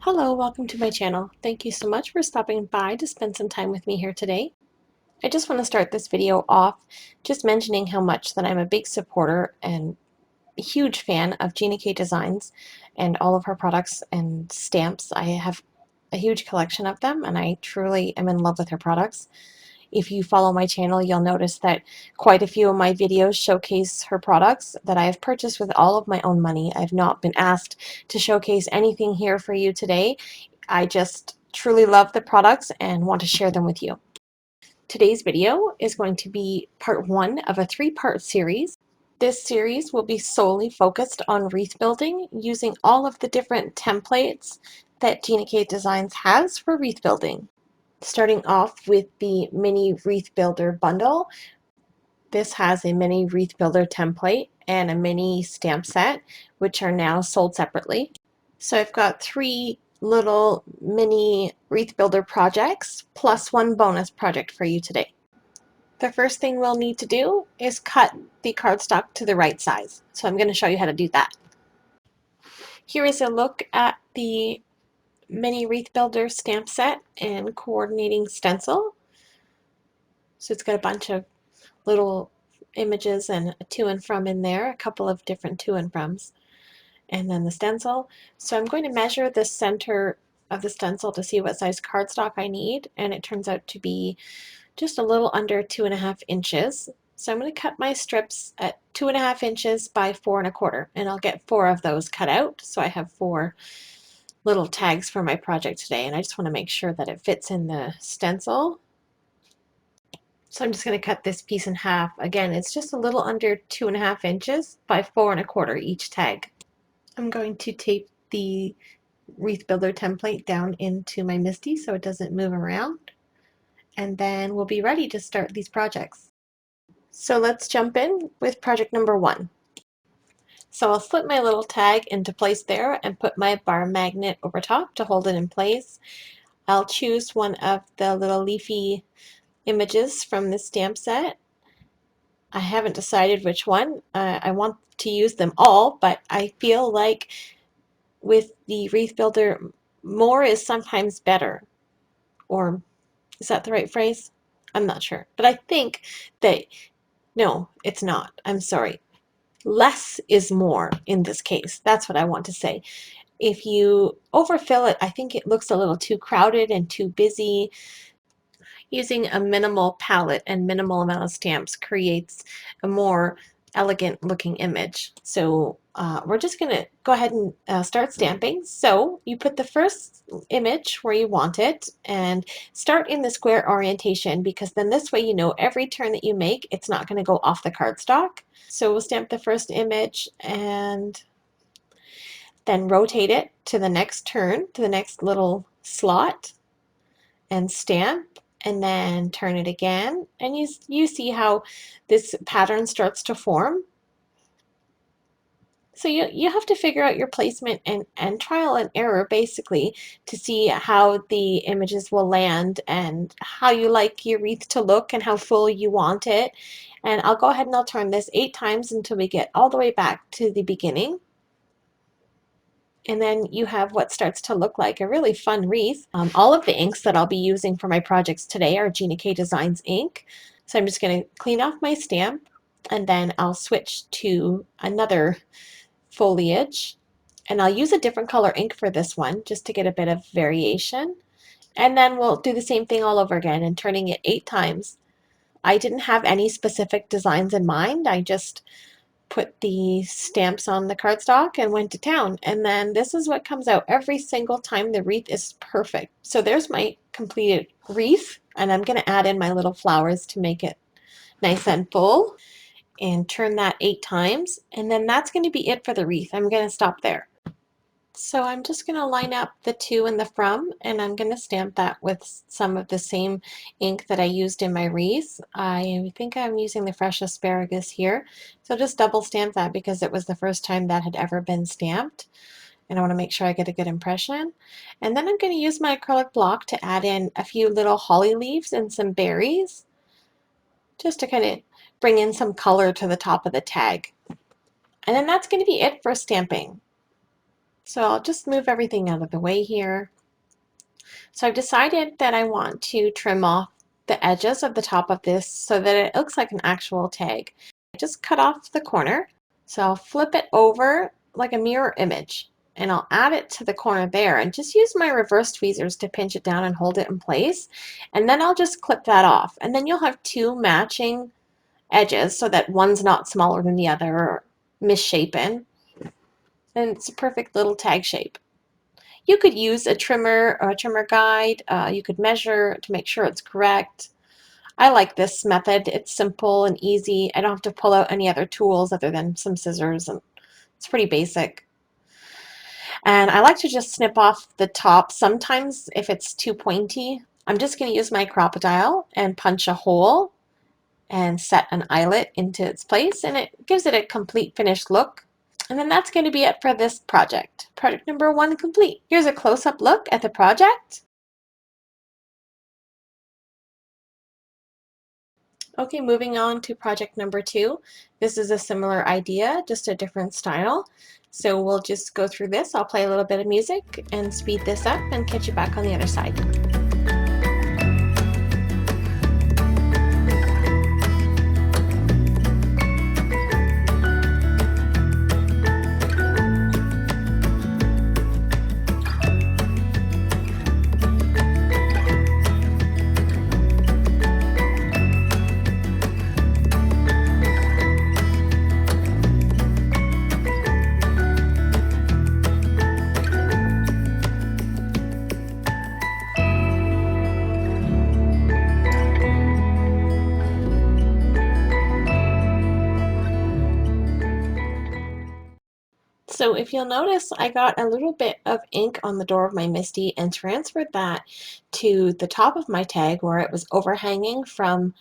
Hello, welcome to my channel. Thank you so much for stopping by to spend some time with me here today. I just want to start this video off just mentioning how much that I'm a big supporter and a huge fan of Gina K Designs and all of her products and stamps. I have a huge collection of them and I truly am in love with her products. If you follow my channel, you'll notice that quite a few of my videos showcase her products that I have purchased with all of my own money. I've not been asked to showcase anything here for you today. I just truly love the products and want to share them with you. Today's video is going to be part one of a three-part series. This series will be solely focused on wreath building using all of the different templates that Gina K Designs has for wreath building. Starting off with the mini wreath builder bundle. This has a mini wreath builder template and a mini stamp set, which are now sold separately. So I've got three little mini wreath builder projects plus one bonus project for you today. The first thing we'll need to do is cut the cardstock to the right size. So I'm going to show you how to do that. Here is a look at the mini wreath builder stamp set and coordinating stencil. So it's got a bunch of little images and a to and from in there, a couple of different to and froms, and then the stencil. So I'm going to measure the center of the stencil to see what size cardstock I need, and it turns out to be just a little under 2.5 inches. So I'm going to cut my strips at 2.5 inches by 4.25, and I'll get 4 of those cut out. So I have 4 little tags for my project today, and I just want to make sure that it fits in the stencil. So I'm just going to cut this piece in half. Again, it's just a little under 2.5 inches by 4.25 each tag. I'm going to tape the wreath builder template down into my Misti so it doesn't move around. And then we'll be ready to start these projects. So let's jump in with project number one. So I'll slip my little tag into place there and put my bar magnet over top to hold it in place. I'll choose one of the little leafy images from the stamp set. I haven't decided which one. I want to use them all, but I feel like with the wreath builder, more is sometimes better. Or is that the right phrase? I'm not sure. But I think that, no, it's not. I'm sorry. Less is more in this case. That's what I want to say. If you overfill it, I think it looks a little too crowded and too busy. Using a minimal palette and minimal amount of stamps creates a more elegant looking image. So we're just going to go ahead and start stamping. So you put the first image where you want it and start in the square orientation, because then this way you know every turn that you make it's not going to go off the cardstock. So we'll stamp the first image and then rotate it to the next turn, to the next little slot, and stamp, and then turn it again, and you see how this pattern starts to form. So you have to figure out your placement and trial and error basically to see how the images will land and how you like your wreath to look and how full you want it. And I'll go ahead and I'll turn this 8 times until we get all the way back to the beginning. And then you have what starts to look like a really fun wreath. All of the inks that I'll be using for my projects today are Gina K Designs ink. So I'm just going to clean off my stamp and then I'll switch to another foliage. And I'll use a different color ink for this one just to get a bit of variation. And then we'll do the same thing all over again and turning it 8 times. I didn't have any specific designs in mind. I just put the stamps on the cardstock and went to town. And then this is what comes out every single time. The wreath is perfect. So there's my completed wreath, and I'm going to add in my little flowers to make it nice and full and turn that 8 times. And then that's going to be it for the wreath. I'm going to stop there. So I'm just going to line up the to and the from, and I'm going to stamp that with some of the same ink that I used in my wreath. I think I'm using the fresh asparagus here. So just double stamp that because it was the first time that had ever been stamped. And I want to make sure I get a good impression. And then I'm going to use my acrylic block to add in a few little holly leaves and some berries, just to kind of bring in some color to the top of the tag. And then that's going to be it for stamping. So I'll just move everything out of the way here. So I've decided that I want to trim off the edges of the top of this so that it looks like an actual tag. I just cut off the corner. So I'll flip it over like a mirror image and I'll add it to the corner there and just use my reverse tweezers to pinch it down and hold it in place. And then I'll just clip that off. And then you'll have two matching edges so that one's not smaller than the other or misshapen. And it's a perfect little tag shape. You could use a trimmer or a trimmer guide. You could measure to make sure it's correct. I like this method. It's simple and easy. I don't have to pull out any other tools other than some scissors, and it's pretty basic. And I like to just snip off the top. Sometimes if it's too pointy, I'm just going to use my crocodile and punch a hole and set an eyelet into its place, and it gives it a complete finished look. And then that's going to be it for this project. Project number 1 complete. Here's a close-up look at the project. Okay, moving on to project number 2. This is a similar idea, just a different style. So we'll just go through this. I'll play a little bit of music and speed this up and catch you back on the other side. So if you'll notice, I got a little bit of ink on the door of my Misti and transferred that to the top of my tag where it was overhanging from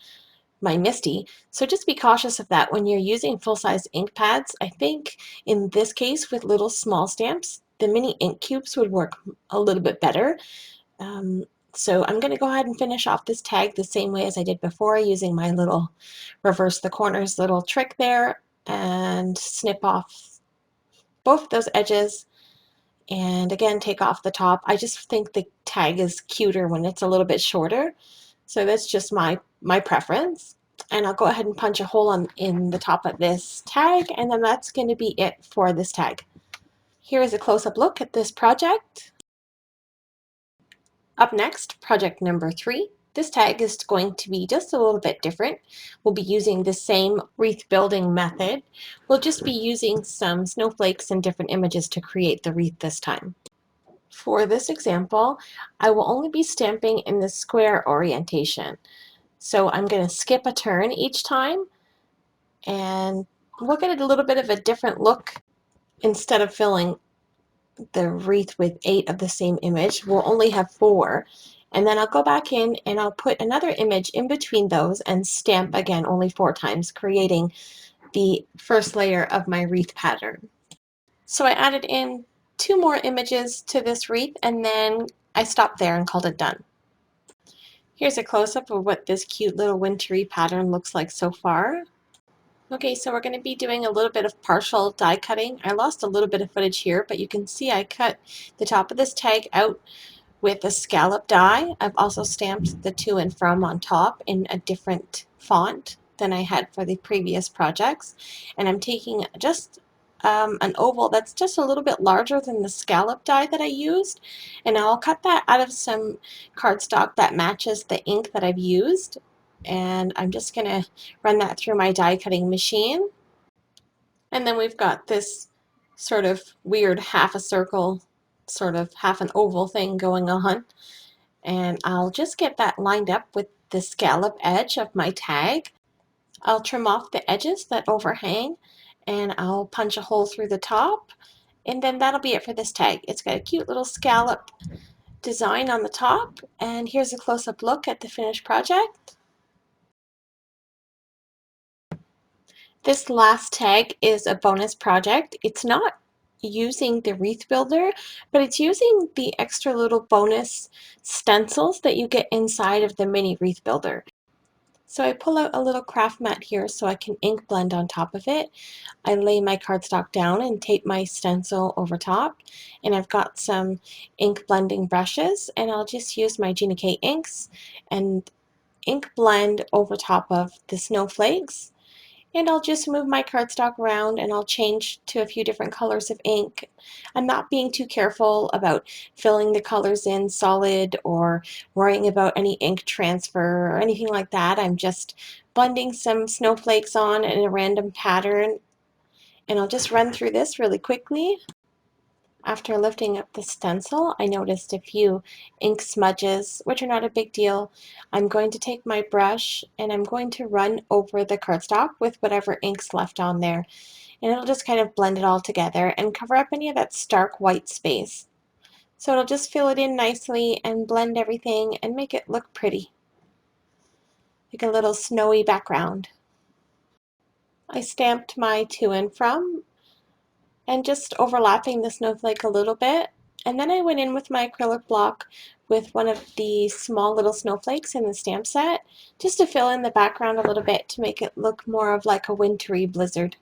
my Misti. So just be cautious of that when you're using full-size ink pads. I think in this case with little small stamps, the mini ink cubes would work a little bit better. So I'm going to go ahead and finish off this tag the same way as I did before, using my little reverse the corners little trick there and snip off both those edges, and again take off the top. I just think the tag is cuter when it's a little bit shorter, so that's just my preference. And I'll go ahead and punch a hole in the top of this tag, and then that's going to be it for this tag. Here is a close-up look at this project. Up next, project number 3. This tag is going to be just a little bit different. We'll be using the same wreath building method. We'll just be using some snowflakes and different images to create the wreath this time. For this example, I will only be stamping in the square orientation. So I'm going to skip a turn each time and we'll get a little bit of a different look. Instead of filling the wreath with 8 of the same image, we'll only have 4. And then I'll go back in and I'll put another image in between those and stamp again only 4 times, creating the first layer of my wreath pattern. So I added in 2 more images to this wreath and then I stopped there and called it done. Here's a close-up of what this cute little wintry pattern looks like so far. Okay, so we're going to be doing a little bit of partial die cutting. I lost a little bit of footage here, but you can see I cut the top of this tag out with a scallop die. I've also stamped the to and from on top in a different font than I had for the previous projects. And I'm taking just an oval that's just a little bit larger than the scallop die that I used. And I'll cut that out of some cardstock that matches the ink that I've used. And I'm just going to run that through my die cutting machine. And then we've got this sort of weird half a circle, sort of half an oval thing going on. And I'll just get that lined up with the scallop edge of my tag. I'll trim off the edges that overhang and I'll punch a hole through the top. And then that'll be it for this tag. It's got a cute little scallop design on the top. And here's a close-up look at the finished project. This last tag is a bonus project. It's not using the wreath builder, but it's using the extra little bonus stencils that you get inside of the mini wreath builder. So I pull out a little craft mat here so I can ink blend on top of it. I lay my cardstock down and tape my stencil over top, and I've got some ink blending brushes, and I'll just use my Gina K inks and ink blend over top of the snowflakes. And I'll just move my cardstock around and I'll change to a few different colors of ink. I'm not being too careful about filling the colors in solid or worrying about any ink transfer or anything like that. I'm just blending some snowflakes on in a random pattern, and I'll just run through this really quickly. After lifting up the stencil, I noticed a few ink smudges, which are not a big deal. I'm going to take my brush and I'm going to run over the cardstock with whatever ink's left on there. And it'll just kind of blend it all together and cover up any of that stark white space. So it'll just fill it in nicely and blend everything and make it look pretty, like a little snowy background. I stamped my to and from and just overlapping the snowflake a little bit. And then I went in with my acrylic block with one of the small little snowflakes in the stamp set, just to fill in the background a little bit to make it look more of like a wintry blizzard.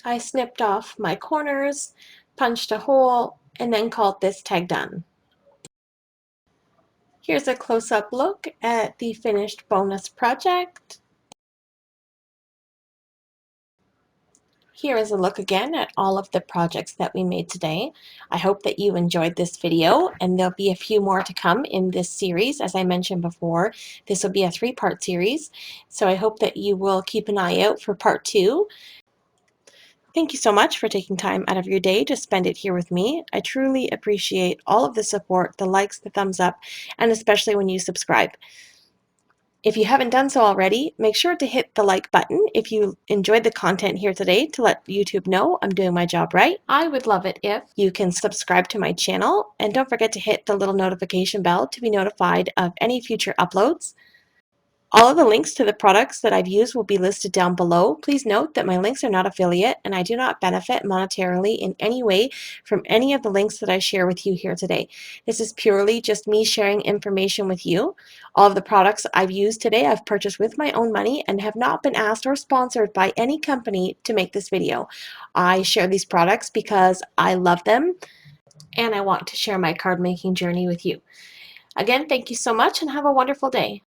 I snipped off my corners, punched a hole, and then called this tag done. Here's a close-up look at the finished bonus project. Here is a look again at all of the projects that we made today. I hope that you enjoyed this video, and there'll be a few more to come in this series. As I mentioned before, this will be a 3-part series, so I hope that you will keep an eye out for part 2. Thank you so much for taking time out of your day to spend it here with me. I truly appreciate all of the support, the likes, the thumbs up, and especially when you subscribe. If you haven't done so already, make sure to hit the like button if you enjoyed the content here today to let YouTube know I'm doing my job right. I would love it if you can subscribe to my channel, and don't forget to hit the little notification bell to be notified of any future uploads. All of the links to the products that I've used will be listed down below. Please note that my links are not affiliate and I do not benefit monetarily in any way from any of the links that I share with you here today. This is purely just me sharing information with you. All of the products I've used today I've purchased with my own money and have not been asked or sponsored by any company to make this video. I share these products because I love them and I want to share my card making journey with you. Again, thank you so much and have a wonderful day.